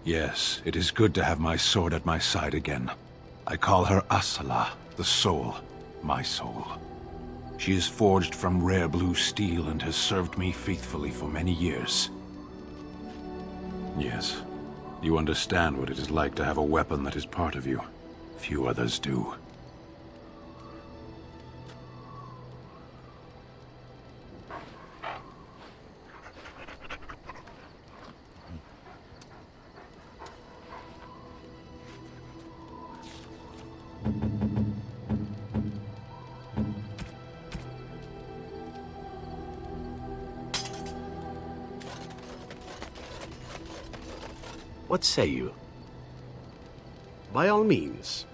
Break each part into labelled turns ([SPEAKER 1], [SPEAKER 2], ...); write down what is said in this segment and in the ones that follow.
[SPEAKER 1] Yes, it is good to have my sword at my side again. I call her Asala, the soul, my soul. She is forged from rare blue steel and has served me faithfully for many years. Yes, you understand what it is like to have a weapon that is part of you. Few others do.
[SPEAKER 2] What say you? By all means.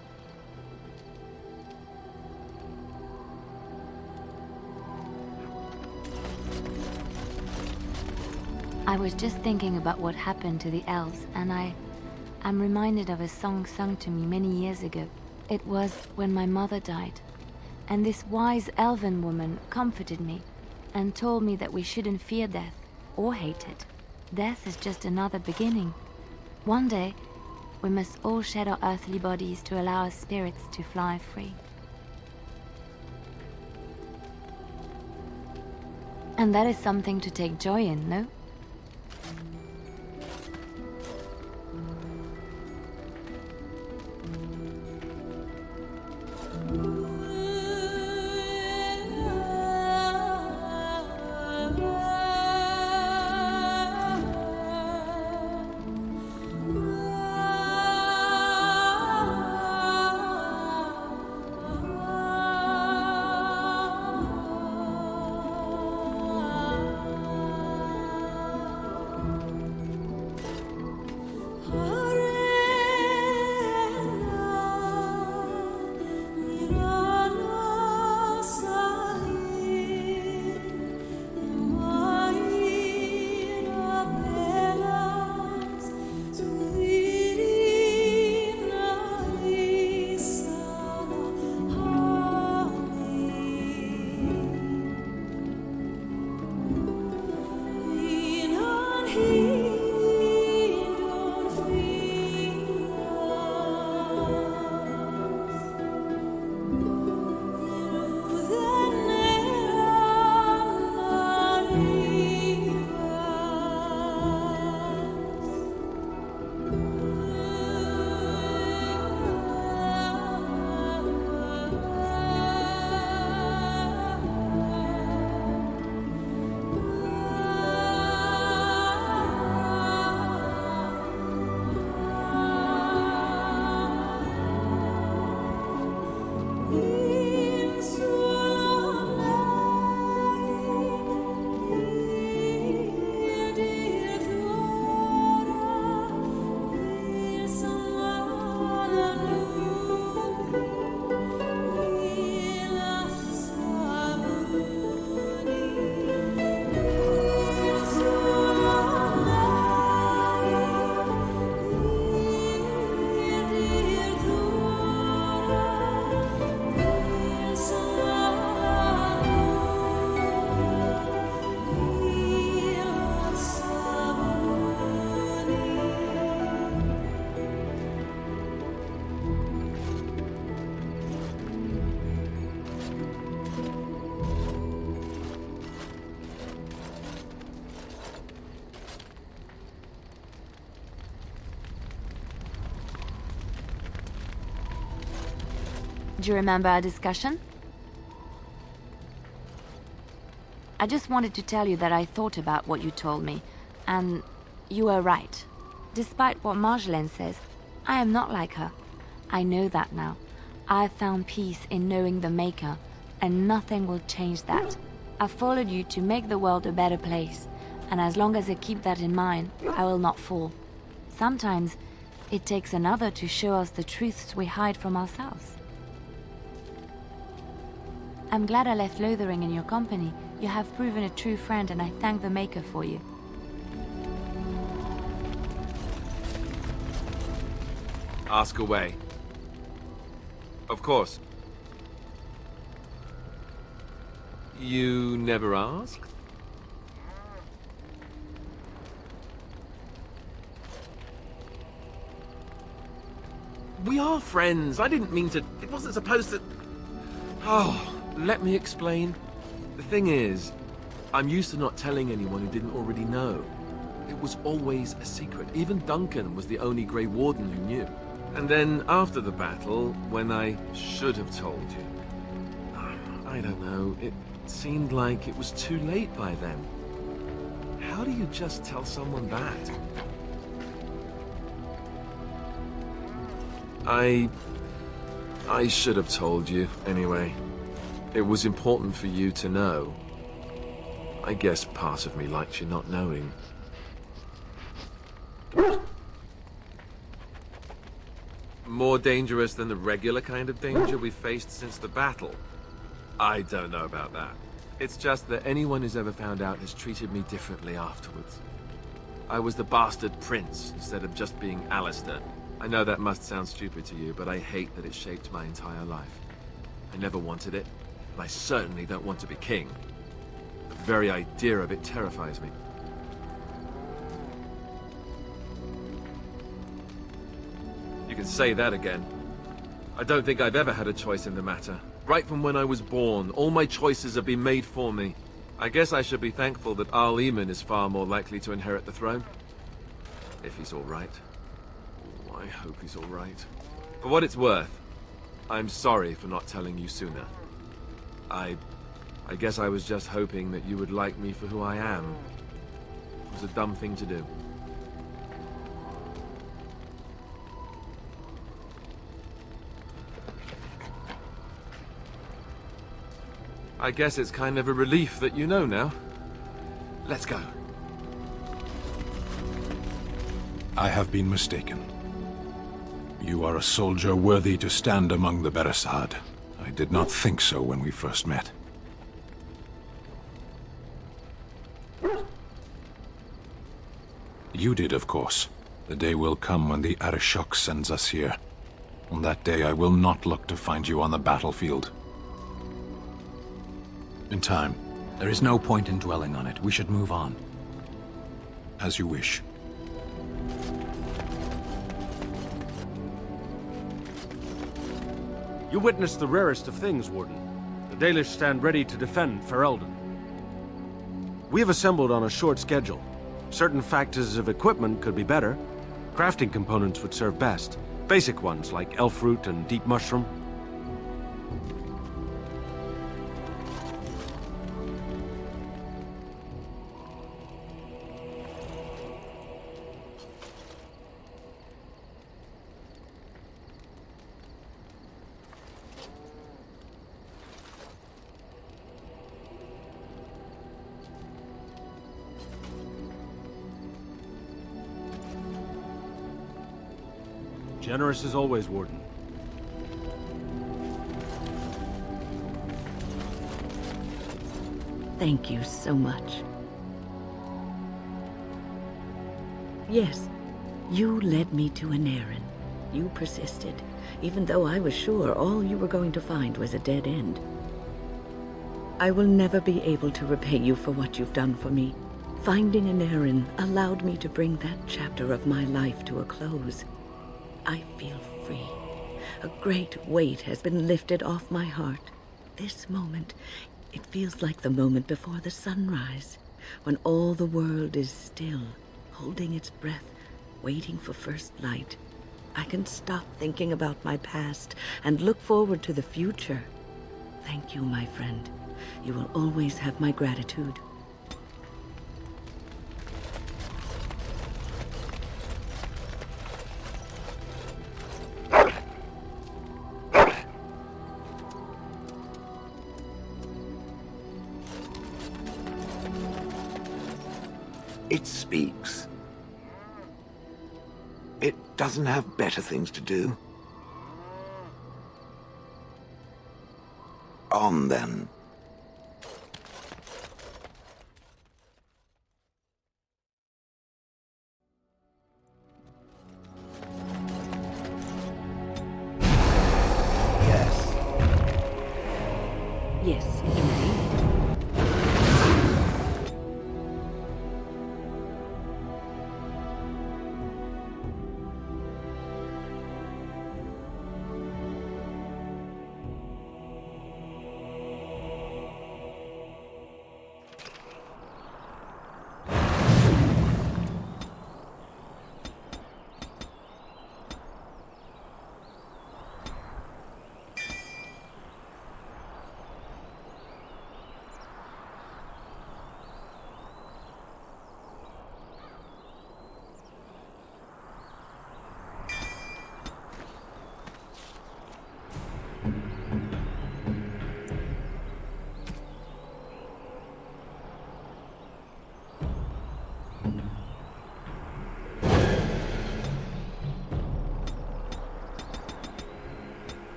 [SPEAKER 3] I was just thinking about what happened to the elves, and I'm reminded of a song sung to me many years ago. It was when my mother died, and this wise elven woman comforted me and told me that we shouldn't fear death or hate it. Death is just another beginning. One day, we must all shed our earthly bodies to allow our spirits to fly free. And that is something to take joy in, no? Do you remember our discussion? I just wanted to tell you that I thought about what you told me, and you were right. Despite what Marjolaine says, I am not like her. I know that now. I've found peace in knowing the Maker, and nothing will change that. I've followed you to make the world a better place, and as long as I keep that in mind, I will not fall. Sometimes, it takes another to show us the truths we hide from ourselves. I'm glad I left Lothering in your company. You have proven a true friend, and I thank the Maker for you.
[SPEAKER 4] Ask away. Of course. You never asked? We are friends. I didn't mean to... It wasn't supposed to... Oh, let me explain. The thing is, I'm used to not telling anyone who didn't already know. It was always a secret. Even Duncan was the only Grey Warden who knew. And then after the battle, when I should have told you, I don't know, it seemed like it was too late by then. How do you just tell someone that? I should have told you, anyway. It was important for you to know. I guess part of me likes you not knowing. More dangerous than the regular kind of danger we've faced since the battle? I don't know about that. It's just that anyone who's ever found out has treated me differently afterwards. I was the bastard prince instead of just being Alistair. I know that must sound stupid to you, but I hate that it shaped my entire life. I never wanted it, and I certainly don't want to be king. The very idea of it terrifies me. You can say that again. I don't think I've ever had a choice in the matter. Right from when I was born, all my choices have been made for me. I guess I should be thankful that Arl Eamon is far more likely to inherit the throne. If he's all right. Oh, I hope he's all right. For what it's worth, I'm sorry for not telling you sooner. I guess I was just hoping that you would like me for who I am. It was a dumb thing to do. I guess it's kind of a relief that you know now. Let's go.
[SPEAKER 1] I have been mistaken. You are a soldier worthy to stand among the Beresad. I did not think so when we first met. You did, of course. The day will come when the Arishok sends us here. On that day, I will not look to find you on the battlefield.
[SPEAKER 2] In time. There is no point in dwelling on it. We should move on.
[SPEAKER 1] As you wish.
[SPEAKER 5] You witnessed the rarest of things, Warden. The Dalish stand ready to defend Ferelden. We have assembled on a short schedule. Certain factors of equipment could be better. Crafting components would serve best. Basic ones like elf root and deep mushroom. Generous as always, Warden.
[SPEAKER 6] Thank you so much. Yes, you led me to an errand. You persisted, even though I was sure all you were going to find was a dead end. I will never be able to repay you for what you've done for me. Finding an errand allowed me to bring that chapter of my life to a close. I feel free. A great weight has been lifted off my heart. This moment, it feels like the moment before the sunrise, when all the world is still, holding its breath, waiting for first light. I can stop thinking about my past and look forward to the future. Thank you, my friend. You will always have my gratitude.
[SPEAKER 7] It speaks. It doesn't have better things to do. On, then.
[SPEAKER 2] Yes.
[SPEAKER 6] Yes, indeed.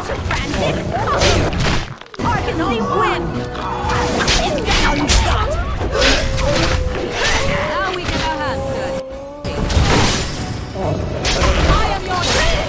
[SPEAKER 8] Frantic fire! Argosy wind! Is that all you got?
[SPEAKER 3] Now we get our hands dirty.
[SPEAKER 8] I am your leader!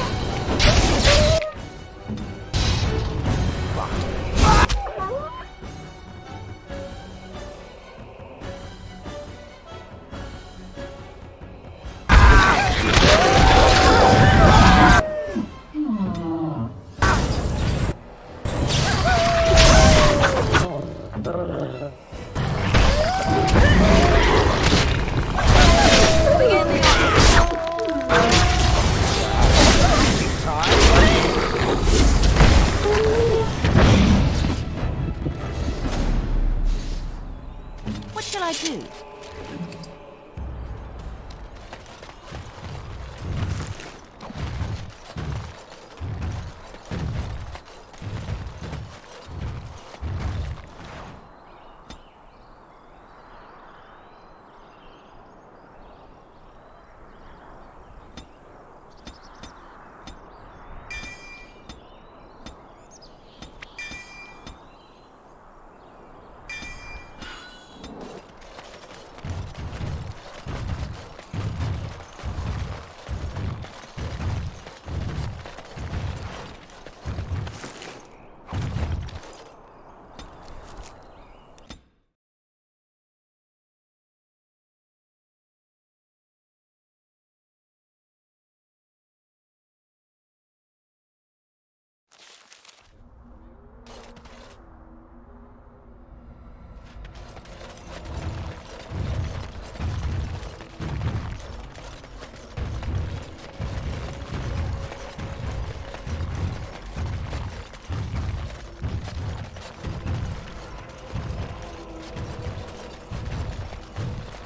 [SPEAKER 3] What shall I do?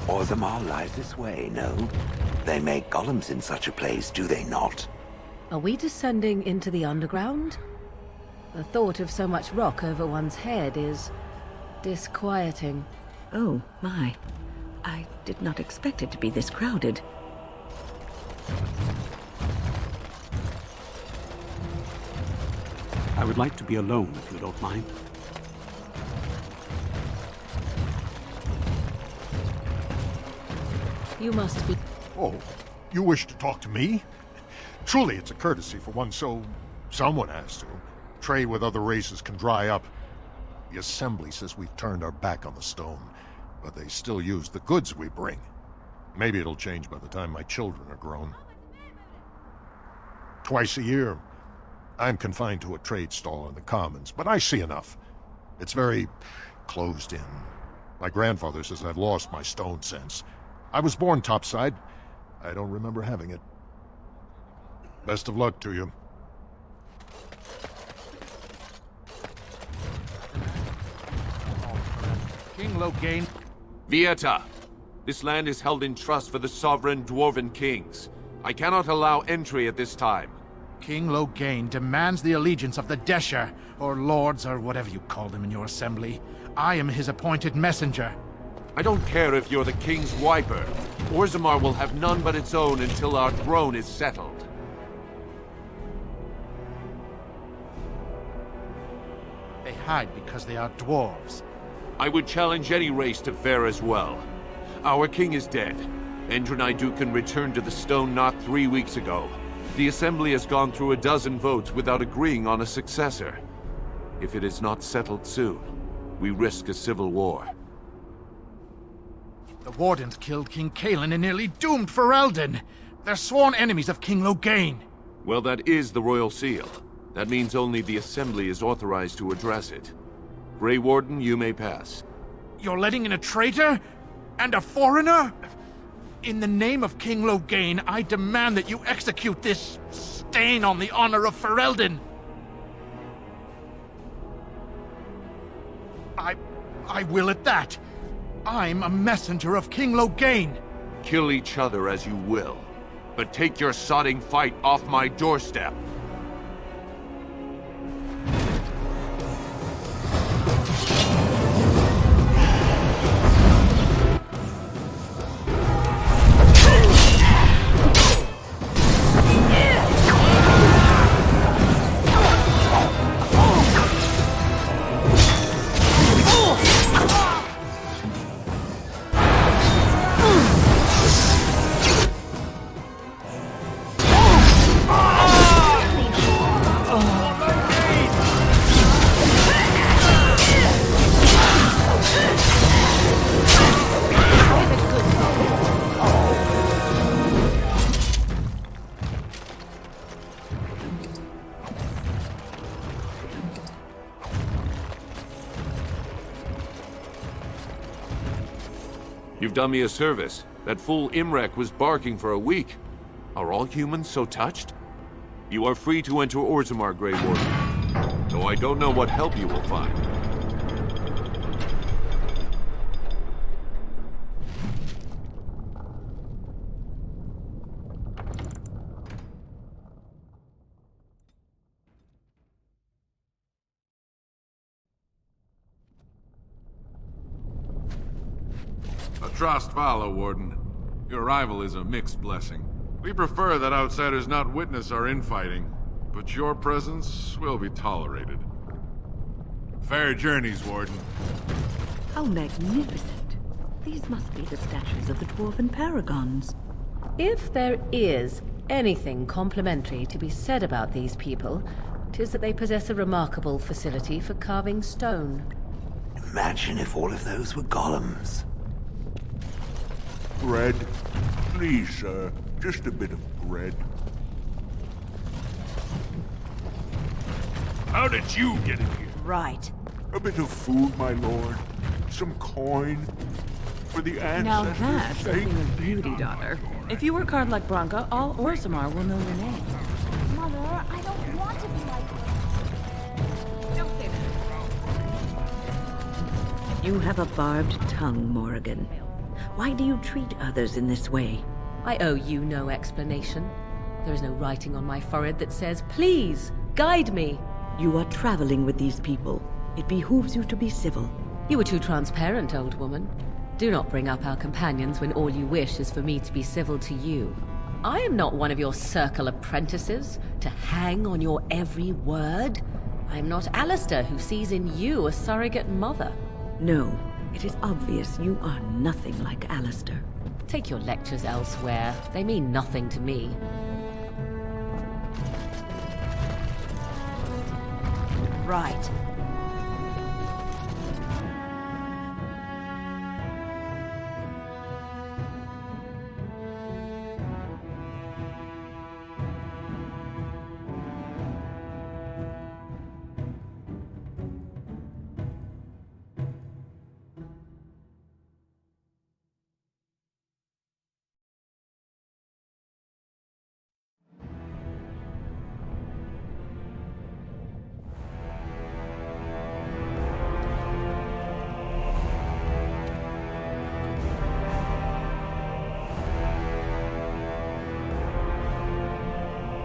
[SPEAKER 7] Orzammar lies this way, no? They make golems in such a place, do they not?
[SPEAKER 9] Are we descending into the underground? The thought of so much rock over one's head is disquieting.
[SPEAKER 6] Oh, my. I did not expect it to be this crowded.
[SPEAKER 10] I would like to be alone, if you don't mind.
[SPEAKER 9] You must be...
[SPEAKER 11] Oh, you wish to talk to me? Truly, it's a courtesy for one so... someone has to. Trade with other races can dry up. The Assembly says we've turned our back on the stone, but they still use the goods we bring. Maybe it'll change by the time my children are grown. Twice a year, I'm confined to a trade stall in the Commons, but I see enough. It's very closed in. My grandfather says I've lost my stone sense. I was born topside. I don't remember having it. Best of luck to you.
[SPEAKER 12] King Loghain.
[SPEAKER 4] Vieta, this land is held in trust for the sovereign dwarven kings. I cannot allow entry at this time.
[SPEAKER 12] King Loghain demands the allegiance of the Desha, or lords, or whatever you call them in your assembly. I am his appointed messenger.
[SPEAKER 4] I don't care if you're the king's wiper. Orzammar will have none but its own until our throne is settled.
[SPEAKER 12] They hide because they are dwarves.
[SPEAKER 4] I would challenge any race to fare as well. Our king is dead. Endroni Dukan returned to the Stone not 3 weeks ago. The Assembly has gone through a dozen votes without agreeing on a successor. If it is not settled soon, we risk a civil war.
[SPEAKER 12] The Wardens killed King Cailan and nearly doomed Ferelden. They're sworn enemies of King Loghain.
[SPEAKER 4] Well, that is the Royal Seal. That means only the Assembly is authorized to address it. Grey Warden, you may pass.
[SPEAKER 12] You're letting in a traitor? And a foreigner? In the name of King Loghain, I demand that you execute this stain on the honor of Ferelden. I will at that. I'm a messenger of King Loghain.
[SPEAKER 4] Kill each other as you will, but take your sodding fight off my doorstep.
[SPEAKER 13] You've done me a service. That fool Imrek was barking for a week. Are all humans so touched? You are free to enter Orzammar, Grey Warden. Though I don't know what help you will find.
[SPEAKER 14] Trust follow, Warden. Your arrival is a mixed blessing. We prefer that outsiders not witness our infighting, but your presence will be tolerated. Fair journeys, Warden.
[SPEAKER 6] How magnificent. These must be the statues of the Dwarven Paragons.
[SPEAKER 9] If there is anything complimentary to be said about these people, 'tis that they possess a remarkable facility for carving stone.
[SPEAKER 7] Imagine if all of those were golems.
[SPEAKER 15] Bread. Please, sir. Just a bit of bread.
[SPEAKER 14] How did you get in here?
[SPEAKER 8] Right.
[SPEAKER 15] A bit of food, my lord. Some coin. For the
[SPEAKER 8] Now
[SPEAKER 15] ancestors'
[SPEAKER 8] that's
[SPEAKER 15] sake.
[SPEAKER 8] something of beauty, daughter. If you work hard like Branka, all Orzammar will know your name.
[SPEAKER 16] Mother, I don't want to be like her.
[SPEAKER 8] Don't say that.
[SPEAKER 6] You have a barbed tongue, Morrigan. Why do you treat others in this way?
[SPEAKER 9] I owe you no explanation. There is no writing on my forehead that says, "Please, guide me."
[SPEAKER 6] You are traveling with these people. It behooves you to be civil.
[SPEAKER 9] You were too transparent, old woman. Do not bring up our companions when all you wish is for me to be civil to you. I am not one of your circle apprentices, to hang on your every word. I am not Alistair, who sees in you a surrogate mother.
[SPEAKER 6] No, it is obvious you are nothing like Alistair.
[SPEAKER 9] Take your lectures elsewhere. They mean nothing to me.
[SPEAKER 8] Right.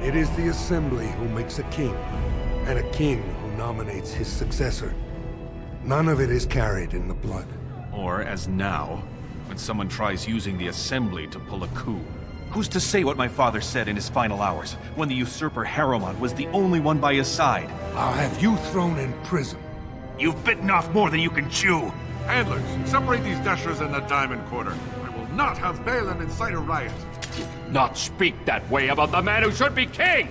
[SPEAKER 17] It is the Assembly who makes a king, and a king who nominates his successor. None of it is carried in the blood.
[SPEAKER 2] Or, as now, when someone tries using the Assembly to pull a coup. Who's to say what my father said in his final hours, when the usurper Harrowmont was the only one by his side?
[SPEAKER 17] I'll have you thrown in prison.
[SPEAKER 2] You've bitten off more than you can chew!
[SPEAKER 14] Handlers, separate these dashers in the Diamond Quarter. I will not have Balin incite a riot.
[SPEAKER 13] Not speak that way about the man who should be king!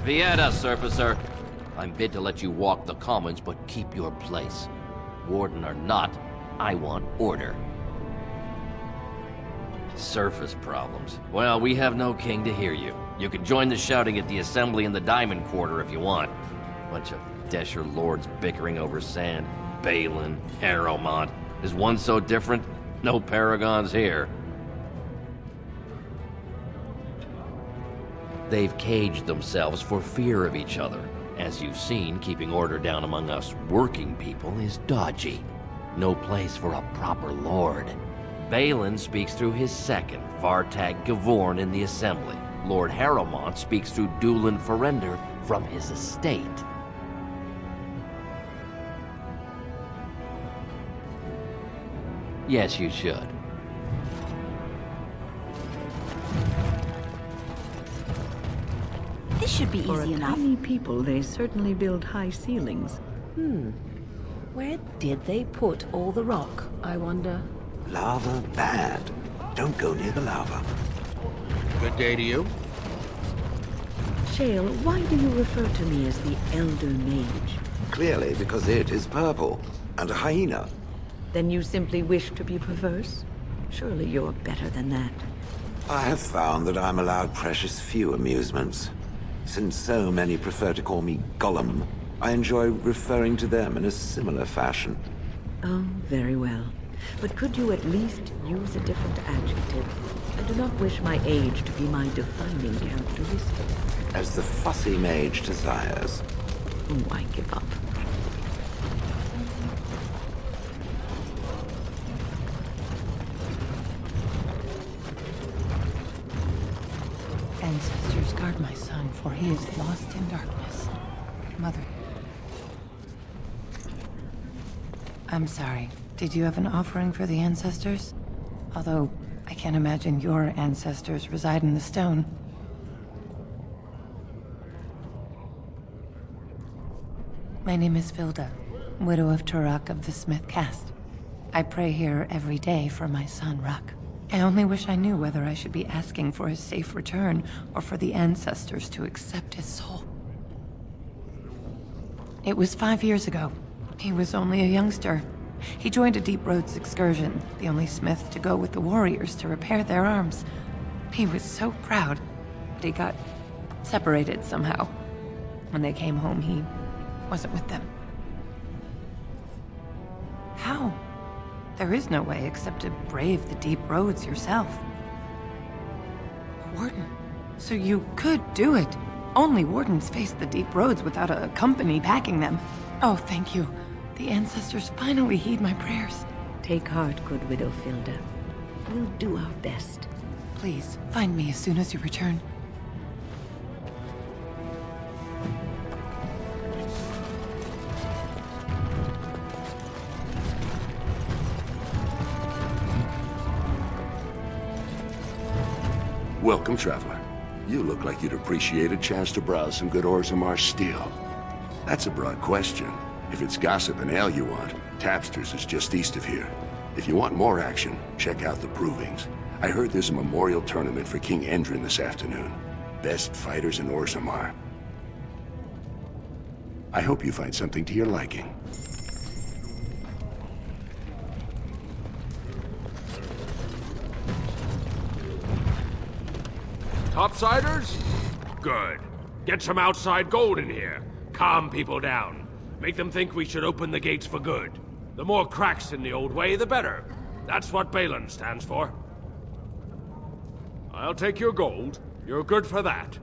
[SPEAKER 18] Vieta, surfacer. I'm bid to let you walk the commons, but keep your place. Warden or not, I want order. Surface problems. Well, we have no king to hear you. You can join the shouting at the Assembly in the Diamond Quarter if you want. Bunch of Desher lords bickering over sand. Balin, Harrowmont. Is one so different? No paragons here. They've caged themselves for fear of each other. As you've seen, keeping order down among us working people is dodgy. No place for a proper lord. Balin speaks through his second, Vartag Gavorn, in the Assembly. Lord Harrowmont speaks through Dulin Ferender from his estate. Yes, you should.
[SPEAKER 8] This should be easy enough.
[SPEAKER 6] For tiny people, they certainly build high ceilings.
[SPEAKER 9] Where did they put all the rock, I wonder?
[SPEAKER 7] Lava bad. Don't go near the lava.
[SPEAKER 12] Good day to you.
[SPEAKER 6] Shale, why do you refer to me as the Elder Mage?
[SPEAKER 7] Clearly because it is purple, and a hyena.
[SPEAKER 6] Then you simply wish to be perverse? Surely you're better than that.
[SPEAKER 7] I have found that I'm allowed precious few amusements. Since so many prefer to call me Gollum, I enjoy referring to them in a similar fashion.
[SPEAKER 6] Oh, very well. But could you at least use a different adjective? I do not wish my age to be my defining characteristic.
[SPEAKER 7] As the fussy mage desires.
[SPEAKER 6] Oh, I give up.
[SPEAKER 19] Ancestors, guard my son, for he is lost in darkness. Mother. I'm sorry. Did you have an offering for the ancestors? Although, I can't imagine your ancestors reside in the stone. My name is Vilda, widow of Turok of the Smith caste. I pray here every day for my son, Rock. I only wish I knew whether I should be asking for his safe return or for the ancestors to accept his soul. It was 5 years ago. He was only a youngster. He joined a Deep Roads excursion, the only smith to go with the warriors to repair their arms. He was so proud, but he got separated somehow. When they came home, he wasn't with them. How? There is no way except to brave the Deep Roads yourself. Warden, so you could do it. Only wardens face the Deep Roads without a company backing them. Oh, thank you. The ancestors finally heed my prayers.
[SPEAKER 6] Take heart, good widow Vilda. We'll do our best.
[SPEAKER 19] Please, find me as soon as you return.
[SPEAKER 20] Welcome, traveler. You look like you'd appreciate a chance to browse some good Orzammar steel. That's a broad question. If it's gossip and ale you want, Tapster's is just east of here. If you want more action, check out the Provings. I heard there's a memorial tournament for King Endrin this afternoon. Best fighters in Orzammar. I hope you find something to your liking.
[SPEAKER 5] Topsiders? Good. Get some outside gold in here. Calm people down. Make them think we should open the gates for good. The more cracks in the old way, the better. That's what Balin stands for. I'll take your gold. You're good for that.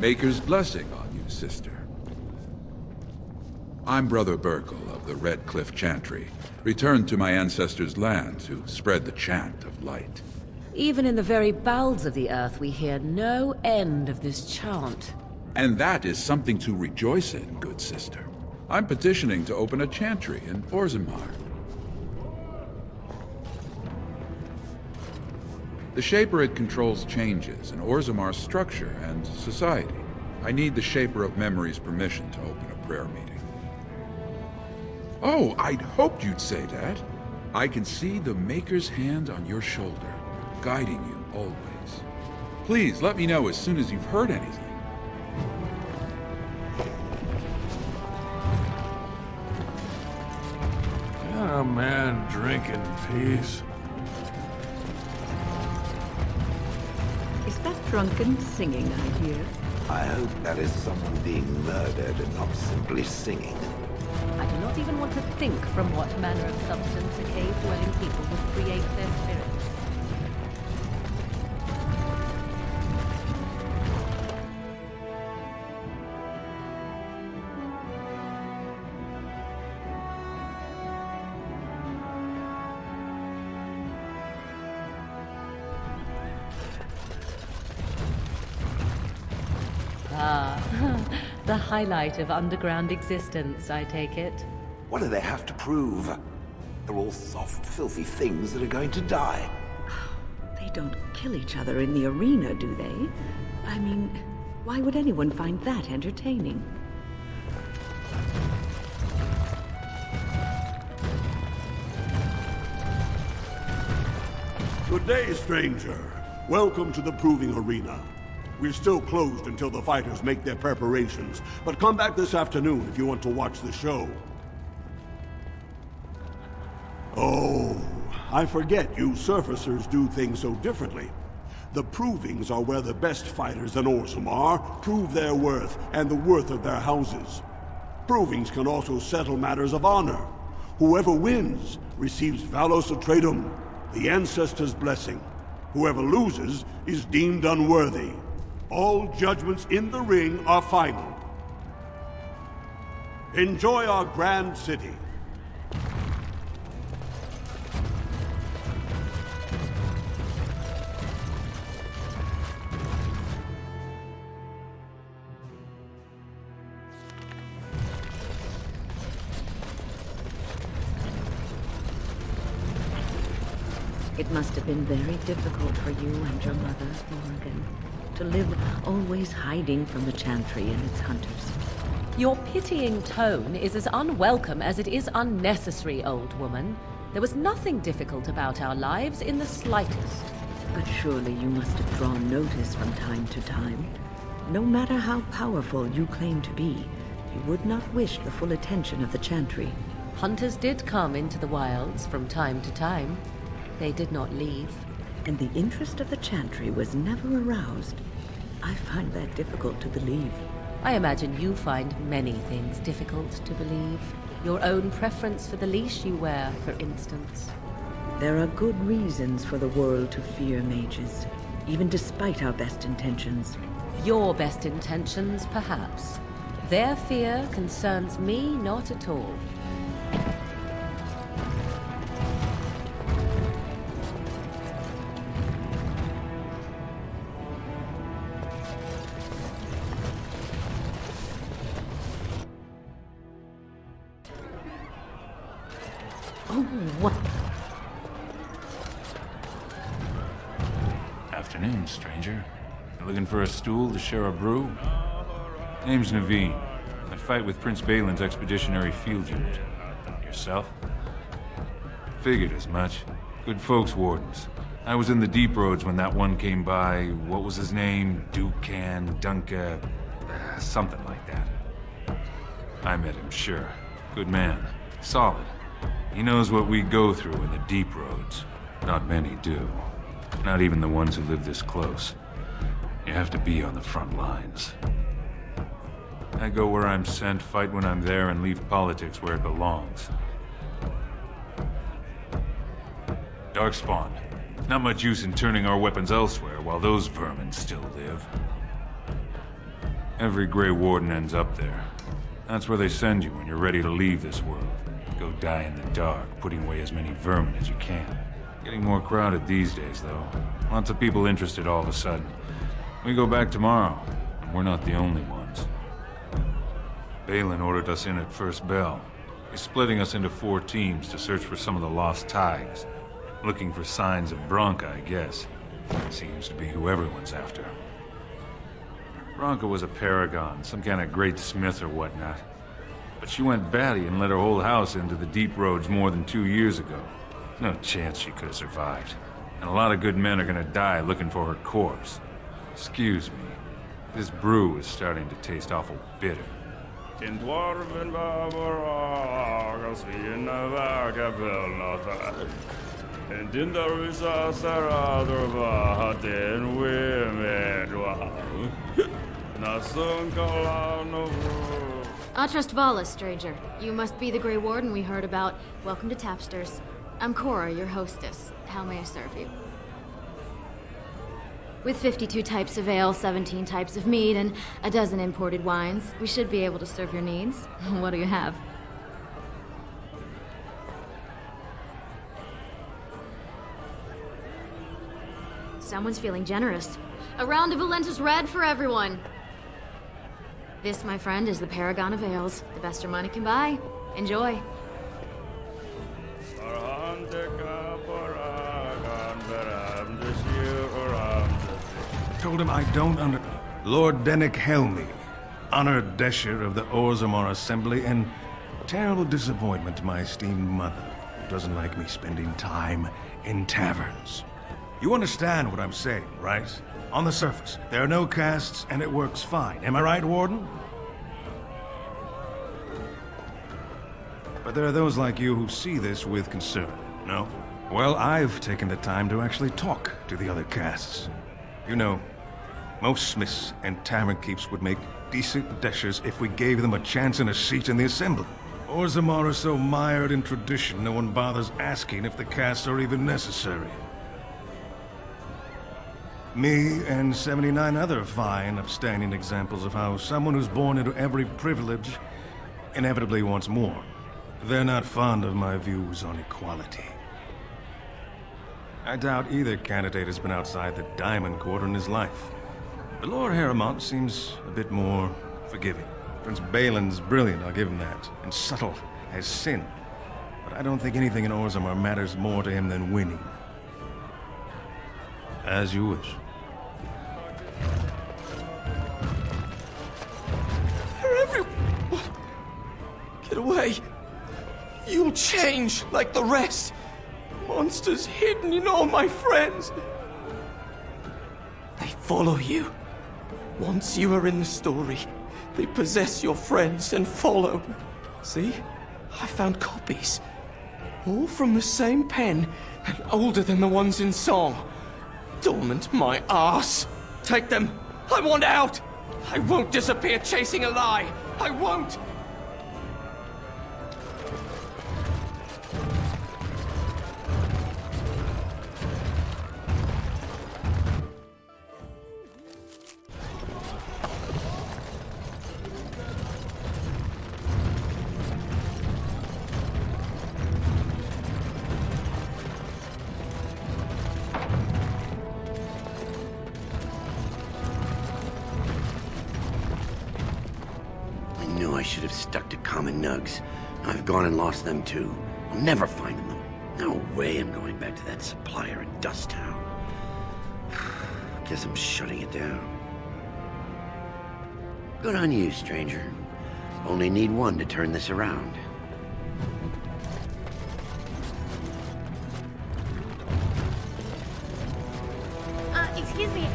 [SPEAKER 21] Maker's blessing on you, sister. I'm Brother Burkle of the Red Cliff Chantry, returned to my ancestors' land to spread the chant of light.
[SPEAKER 9] Even in the very bowels of the earth, we hear no end of this chant.
[SPEAKER 21] And that is something to rejoice in, good sister. I'm petitioning to open a chantry in Orzammar. The Shaperid controls changes in Orzammar's structure and society. I need the Shaper of Memory's permission to open a prayer meeting. Oh, I'd hoped you'd say that. I can see the Maker's hand on your shoulder, guiding you always. Please let me know as soon as you've heard anything.
[SPEAKER 22] Can a man drink in peace?
[SPEAKER 6] Is that drunken singing I hear?
[SPEAKER 7] I hope that is someone being murdered and not simply singing.
[SPEAKER 9] I do not even want to think from what manner of substance a cave-dwelling people would create their spirits. the highlight of underground existence, I take it.
[SPEAKER 7] What do they have to prove? They're all soft, filthy things that are going to die.
[SPEAKER 6] They don't kill each other in the arena, do they? I mean, why would anyone find that entertaining?
[SPEAKER 15] Good day, stranger. Welcome to the proving arena. We're still closed until the fighters make their preparations, but come back this afternoon if you want to watch the show. Oh, I forget you surfacers do things so differently. The provings are where the best fighters in Orzammar prove their worth and the worth of their houses. Provings can also settle matters of honor. Whoever wins receives Valos Atreidum, the ancestors' blessing. Whoever loses is deemed unworthy. All judgments in the ring are final. Enjoy our grand city.
[SPEAKER 6] It must have been very difficult for you and your mother, Morgan, to live always hiding from the Chantry and its hunters.
[SPEAKER 9] Your pitying tone is as unwelcome as it is unnecessary, old woman. There was nothing difficult about our lives in the slightest.
[SPEAKER 6] But surely you must have drawn notice from time to time. No matter how powerful you claim to be, you would not wish the full attention of the Chantry.
[SPEAKER 9] Hunters did come into the wilds from time to time. They did not leave.
[SPEAKER 6] And the interest of the Chantry was never aroused. I find that difficult to believe.
[SPEAKER 9] I imagine you find many things difficult to believe. Your own preference for the leash you wear, for instance.
[SPEAKER 6] There are good reasons for the world to fear mages, even despite our best intentions.
[SPEAKER 9] Your best intentions, perhaps. Their fear concerns me not at all.
[SPEAKER 6] What?
[SPEAKER 1] Afternoon, stranger. You looking for a stool to share a brew? Name's Naveen. I fight with Prince Balin's Expeditionary Field Unit. Yourself? Figured as much. Good folks, Wardens. I was in the deep roads when that one came by. What was his name? Dukan, Dunka... something like that. I met him, sure. Good man. Solid. He knows what we go through in the deep roads. Not many do. Not even the ones who live this close. You have to be on the front lines. I go where I'm sent, fight when I'm there, and leave politics where it belongs. Darkspawn. Not much use in turning our weapons elsewhere while those vermin still live. Every Grey Warden ends up there. That's where they send you when you're ready to leave this world. Go die in the dark, putting away as many vermin as you can. Getting more crowded these days, though. Lots of people interested all of a sudden. We go back tomorrow, and we're not the only ones. Balin ordered us in at first bell. He's splitting us into 4 teams to search for some of the lost tigers. Looking for signs of Branka, I guess. Seems to be who everyone's after. Branka was a paragon, some kind of great smith or whatnot. But she went batty and let her whole house into the deep roads more than 2 years ago. No chance she could have survived. And a lot of good men are gonna die looking for her corpse. Excuse me. This brew is starting to taste awful bitter.
[SPEAKER 16] I trust Vala, stranger. You must be the Grey Warden we heard about. Welcome to Tapsters. I'm Cora, your hostess. How may I serve you? With 52 types of ale, 17 types of mead, and a dozen imported wines, we should be able to serve your needs. What do you have? Someone's feeling generous. A round of Valentis Red for everyone. This, my friend, is the Paragon of Ales. The best your money can buy. Enjoy.
[SPEAKER 3] Told him I don't Lord Dennick Helmy, honored Desher of the Orzammar Assembly, and terrible disappointment to my esteemed mother, who doesn't like me spending time in taverns. You understand what I'm saying, right? On the surface, there are no castes, and it works fine. Am I right, Warden? But there are those like you who see this with concern, no? Well, I've taken the time to actually talk to the other castes. You know, most smiths and tavern keeps would make decent deshers if we gave them a chance and a seat in the assembly. Orzammar are so mired in tradition, no one bothers asking if the castes are even necessary. Me and 79 other fine, upstanding examples of how someone who's born into every privilege inevitably wants more. They're not fond of my views on equality. I doubt either candidate has been outside the Diamond Quarter in his life. But Lord Harrowmont seems a bit more forgiving. Prince Balin's brilliant, I'll give him that, and subtle as sin. But I don't think anything in Orzammar matters more to him than winning. As you wish.
[SPEAKER 10] They're everywhere. Get away. You'll change like the rest. Monsters hidden in all my friends. They follow you. Once you are in the story, they possess your friends and follow. See? I found copies. All from the same pen and older than the ones in song. Dormant my ass. Take them. I want out. I won't disappear chasing a lie. I won't.
[SPEAKER 20] I should have stuck to common nugs. I've gone and lost them too. I'll never find them. No way I'm going back to that supplier in Dust Town. Guess I'm shutting it down. Good on you, stranger. Only need one to turn this around.
[SPEAKER 8] Excuse me,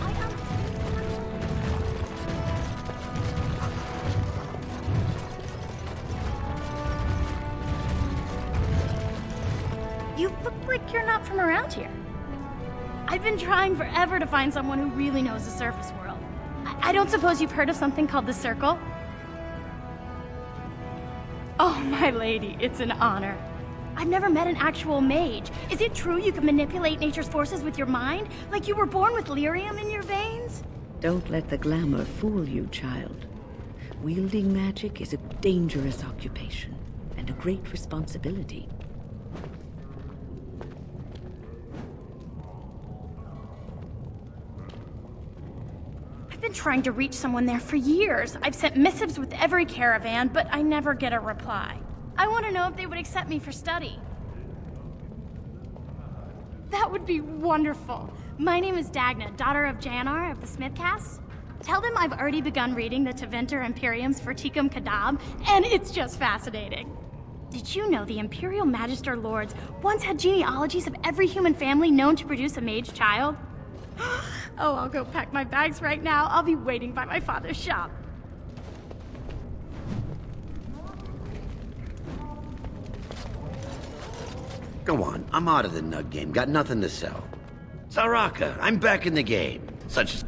[SPEAKER 8] You look like you're not from around here. I've been trying forever to find someone who really knows the surface world. I don't suppose you've heard of something called the Circle? Oh, my lady, it's an honor. I've never met an actual mage. Is it true you can manipulate nature's forces with your mind? Like you were born with lyrium in your veins?
[SPEAKER 6] Don't let the glamour fool you, child. Wielding magic is a dangerous occupation, and a great responsibility.
[SPEAKER 8] I've been trying to reach someone there for years. I've sent missives with every caravan, but I never get a reply. I want to know if they would accept me for study. That would be wonderful. My name is Dagna, daughter of Janar of the Smithcasts. Tell them I've already begun reading the Tevinter Imperium's Verticum Kadab, and it's just fascinating. Did you know the Imperial Magister Lords once had genealogies of every human family known to produce a mage child? Oh, I'll go pack my bags right now. I'll be waiting by my father's shop.
[SPEAKER 20] Go on, I'm out of the nug game. Got nothing to sell. Saraka, I'm back in the game. Such as...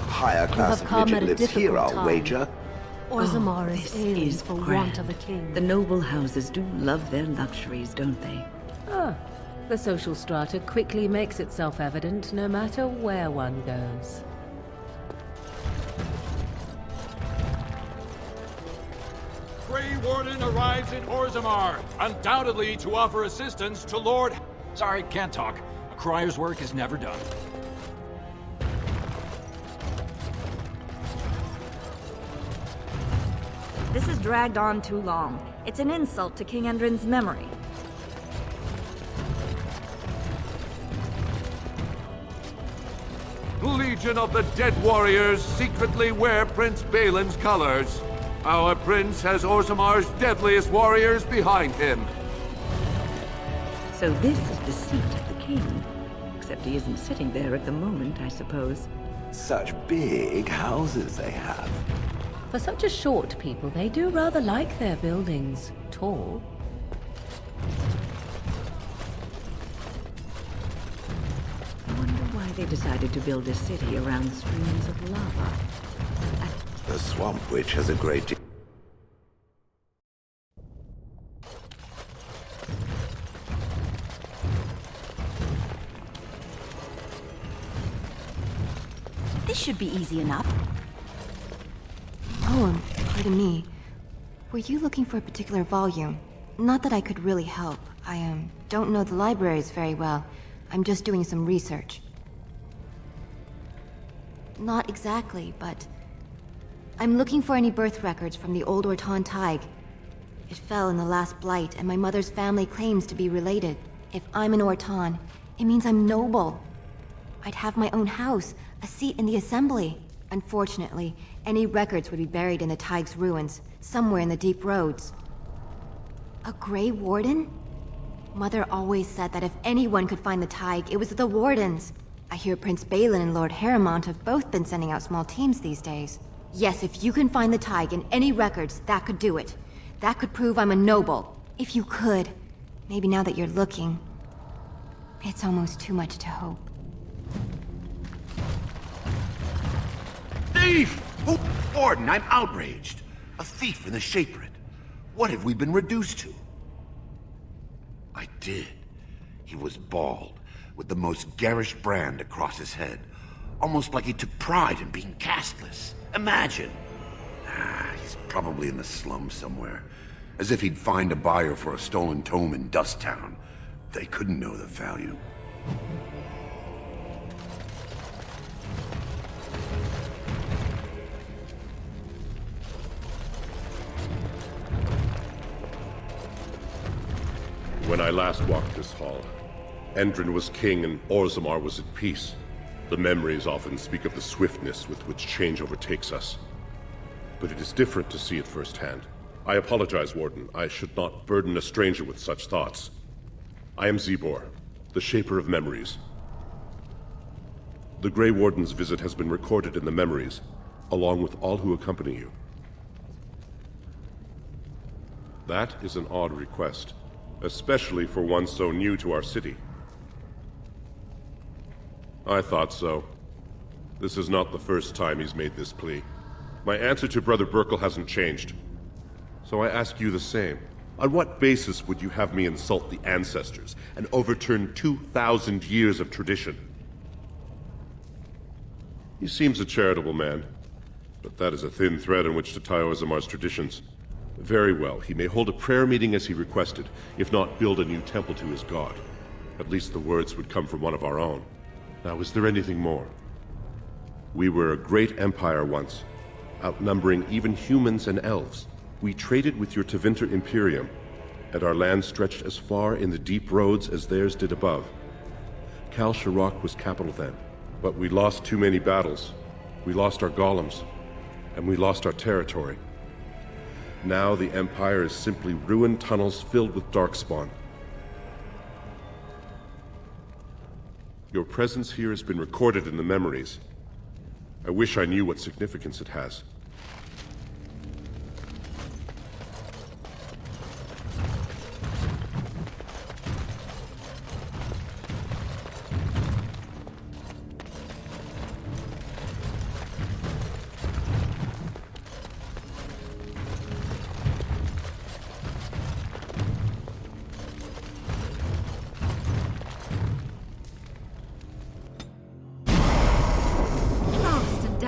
[SPEAKER 7] Higher class of midget lives here, I'll wager.
[SPEAKER 6] Orzammar is for want of a king. The noble houses do love their luxuries, don't they?
[SPEAKER 9] Ah, The social strata quickly makes itself evident no matter where one goes.
[SPEAKER 4] Grey Warden arrives in Orzammar, undoubtedly to offer assistance to Lord... Sorry, can't talk. A crier's work is never done.
[SPEAKER 11] This has dragged on too long. It's an insult to King Endrin's memory.
[SPEAKER 13] Legion of the Dead Warriors secretly wear Prince Balin's colors. Our prince has Orzammar's deadliest warriors behind him.
[SPEAKER 6] So this is the seat of the king. Except he isn't sitting there at the moment, I suppose.
[SPEAKER 7] Such big houses they have.
[SPEAKER 9] For such a short people, they do rather like their buildings tall.
[SPEAKER 6] I wonder why they decided to build a city around streams of lava.
[SPEAKER 7] The Swamp Witch has a great deal.
[SPEAKER 11] This should be easy enough.
[SPEAKER 23] Oh, pardon me. Were you looking for a particular volume? Not that I could really help. I, don't know the libraries very well. I'm just doing some research. Not exactly, but... I'm looking for any birth records from the old Orton Tig. It fell in the last blight, and my mother's family claims to be related. If I'm an Orton, it means I'm noble. I'd have my own house, a seat in the assembly. Unfortunately, any records would be buried in the Tig's ruins, somewhere in the deep roads. A Grey Warden? Mother always said that if anyone could find the Tig, it was the Wardens. I hear Prince Balin and Lord Harrowmont have both been sending out small teams these days. Yes, if you can find the Tig in any records, that could do it. That could prove I'm a noble. If you could. Maybe now that you're looking. It's almost too much to hope.
[SPEAKER 20] Thief! Oh, Warden, I'm outraged. A thief in the Shapered. What have we been reduced to? I did. He was bald, with the most garish brand across his head. Almost like he took pride in being castless. Imagine! He's probably in the slums somewhere. As if he'd find a buyer for a stolen tome in Dust Town. They couldn't know the value.
[SPEAKER 24] When I last walked this hall, Endrin was king and Orzammar was at peace. The memories often speak of the swiftness with which change overtakes us. But it is different to see it firsthand. I apologize, Warden. I should not burden a stranger with such thoughts. I am Zebor, the Shaper of Memories. The Grey Warden's visit has been recorded in the memories, along with all who accompany you. That is an odd request, especially for one so new to our city. I thought so. This is not the first time he's made this plea. My answer to Brother Burkle hasn't changed. So I ask you the same. On what basis would you have me insult the ancestors and overturn 2,000 years of tradition? He seems a charitable man, but that is a thin thread on which to tie Orzammar's traditions. Very well, he may hold a prayer meeting as he requested, if not build a new temple to his god. At least the words would come from one of our own. Now, is there anything more? We were a great empire once, outnumbering even humans and elves. We traded with your Tevinter Imperium, and our land stretched as far in the deep roads as theirs did above. Kal Sharok was capital then, but we lost too many battles. We lost our golems, and we lost our territory. Now the Empire is simply ruined tunnels filled with darkspawn. Your presence here has been recorded in the memories. I wish I knew what significance it has.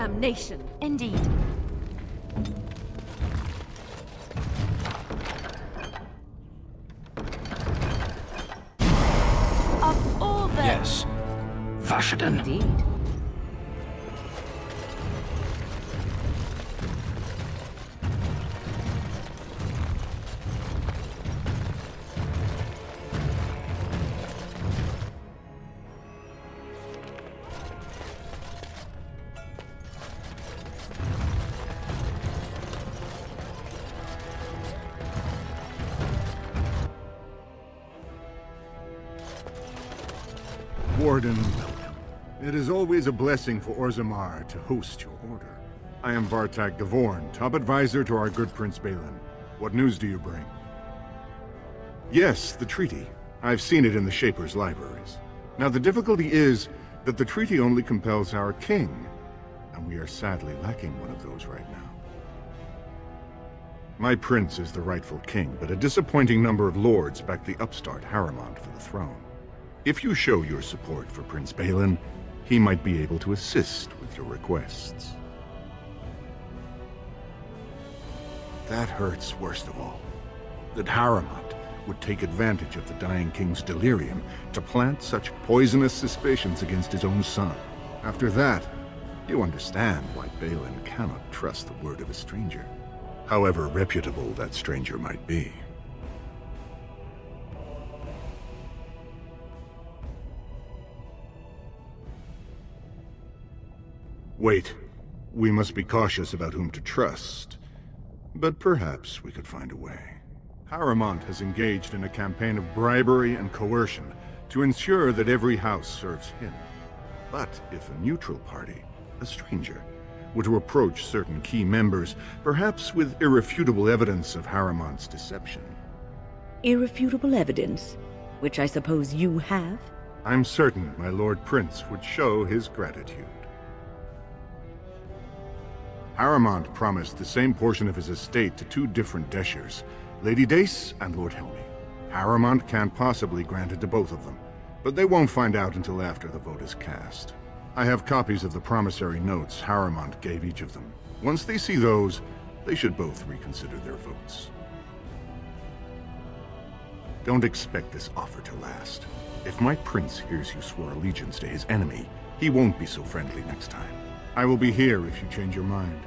[SPEAKER 9] damnation.
[SPEAKER 11] Indeed. Of all the...
[SPEAKER 10] Yes. Vashaden.
[SPEAKER 9] Indeed.
[SPEAKER 2] Warden, it is always a blessing for Orzammar to host your order. I am Vartak Gavorn, top advisor to our good Prince Balin. What news do you bring? Yes, the treaty. I've seen it in the Shaper's libraries. Now the difficulty is that the treaty only compels our king, and we are sadly lacking one of those right now. My prince is the rightful king, but a disappointing number of lords back the upstart Harrimont for the throne. If you show your support for Prince Balin, he might be able to assist with your requests. That hurts worst of all. That Harrimont would take advantage of the dying king's delirium to plant such poisonous suspicions against his own son. After that, you understand why Balin cannot trust the word of a stranger, however reputable that stranger might be. Wait. We must be cautious about whom to trust. But perhaps we could find a way. Harrimont has engaged in a campaign of bribery and coercion to ensure that every house serves him. But if a neutral party, a stranger, were to approach certain key members, perhaps with irrefutable evidence of Harrimont's deception.
[SPEAKER 6] Irrefutable evidence? Which I suppose you have?
[SPEAKER 2] I'm certain my Lord Prince would show his gratitude. Harrimont promised the same portion of his estate to two different Deshers, Lady Dace and Lord Helmy. Harrimont can't possibly grant it to both of them, but they won't find out until after the vote is cast. I have copies of the promissory notes Harrimont gave each of them. Once they see those, they should both reconsider their votes. Don't expect this offer to last. If my prince hears you swore allegiance to his enemy, he won't be so friendly next time. I will be here if you change your mind.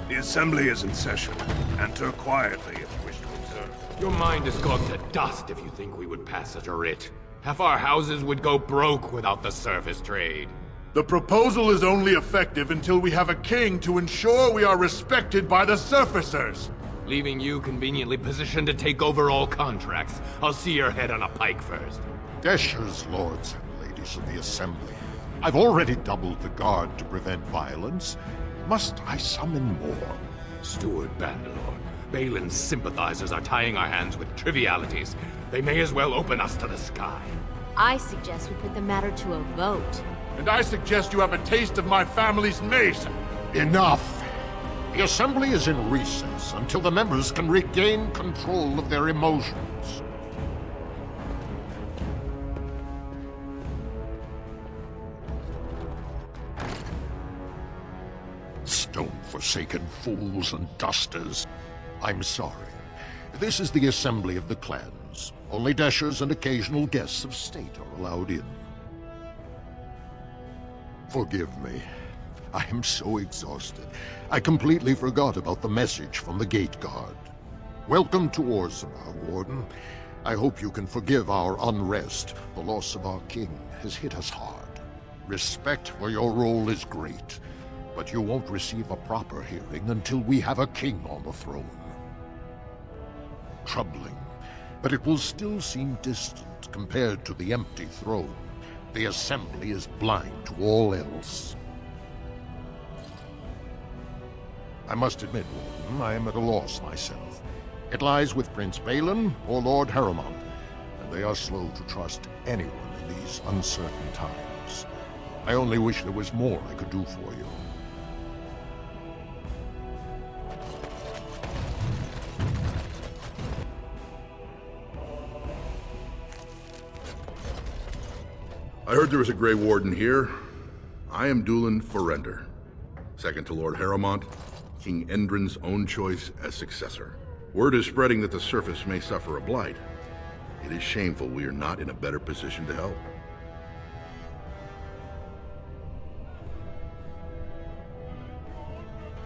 [SPEAKER 3] The assembly is in session. Enter quietly if you wish to observe.
[SPEAKER 14] Your mind has gone to dust if you think we would pass such a writ. Half our houses would go broke without the service trade.
[SPEAKER 12] The proposal is only effective until we have a king to ensure we are respected by the surfacers.
[SPEAKER 14] Leaving you conveniently positioned to take over all contracts. I'll see your head on a pike first.
[SPEAKER 17] Deshers, lords and ladies of the assembly. I've already doubled the guard to prevent violence. Must I summon more?
[SPEAKER 14] Steward Bandalore, Balin's sympathizers are tying our hands with trivialities. They may as well open us to the sky.
[SPEAKER 16] I suggest we put the matter to a vote.
[SPEAKER 12] And I suggest you have a taste of my family's mace.
[SPEAKER 17] Enough! The assembly is in recess until the members can regain control of their emotions. Stone-forsaken fools and dusters. I'm sorry. This is the assembly of the clans. Only Deshers and occasional guests of state are allowed in. Forgive me. I am so exhausted. I completely forgot about the message from the gate guard. Welcome to Orzammar, Warden. I hope you can forgive our unrest. The loss of our king has hit us hard. Respect for your role is great, but you won't receive a proper hearing until we have a king on the throne. Troubling, but it will still seem distant compared to the empty throne. The assembly is blind to all else. I must admit, Warden, I am at a loss myself. It lies with Prince Balin or Lord Harrimont, and they are slow to trust anyone in these uncertain times. I only wish there was more I could do for you.
[SPEAKER 5] I heard there was a Grey Warden here. I am Dulin Forrender, second to Lord Harrowmont, King Endrin's own choice as successor. Word is spreading that the surface may suffer a blight. It is shameful we are not in a better position to help.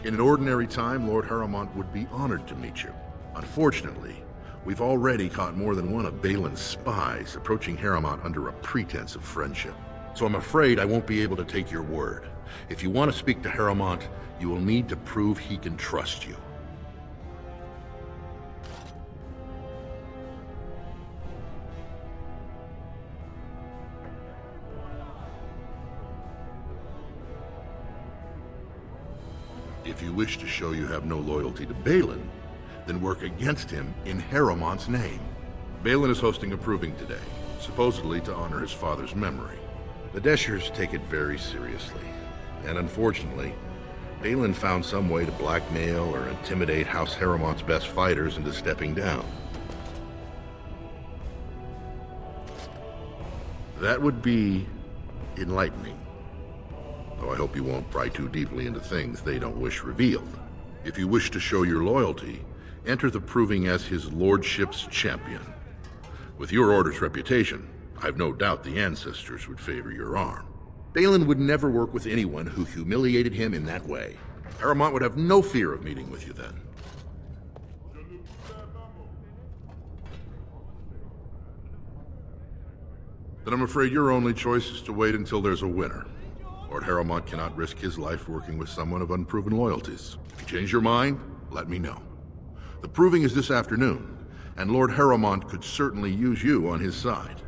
[SPEAKER 5] In an ordinary time, Lord Harrowmont would be honored to meet you. Unfortunately, we've already caught more than one of Balin's spies approaching Harrowmont under a pretense of friendship. So I'm afraid I won't be able to take your word. If you want to speak to Harrowmont, you will need to prove he can trust you. If you wish to show you have no loyalty to Balin, then work against him in Harrowmont's name. Balin is hosting a proving today, supposedly to honor his father's memory. The Deshers take it very seriously, and unfortunately, Balin found some way to blackmail or intimidate House Harrowmont's best fighters into stepping down. That would be enlightening. Though I hope you won't pry too deeply into things they don't wish revealed. If you wish to show your loyalty, enter the proving as his lordship's champion. With your order's reputation, I've no doubt the ancestors would favor your arm. Balin would never work with anyone who humiliated him in that way. Harrowmont would have no fear of meeting with you then. Then I'm afraid your only choice is to wait until there's a winner. Lord Harrowmont cannot risk his life working with someone of unproven loyalties. If you change your mind, let me know. The proving is this afternoon, and Lord Harrowmont could certainly use you on his side.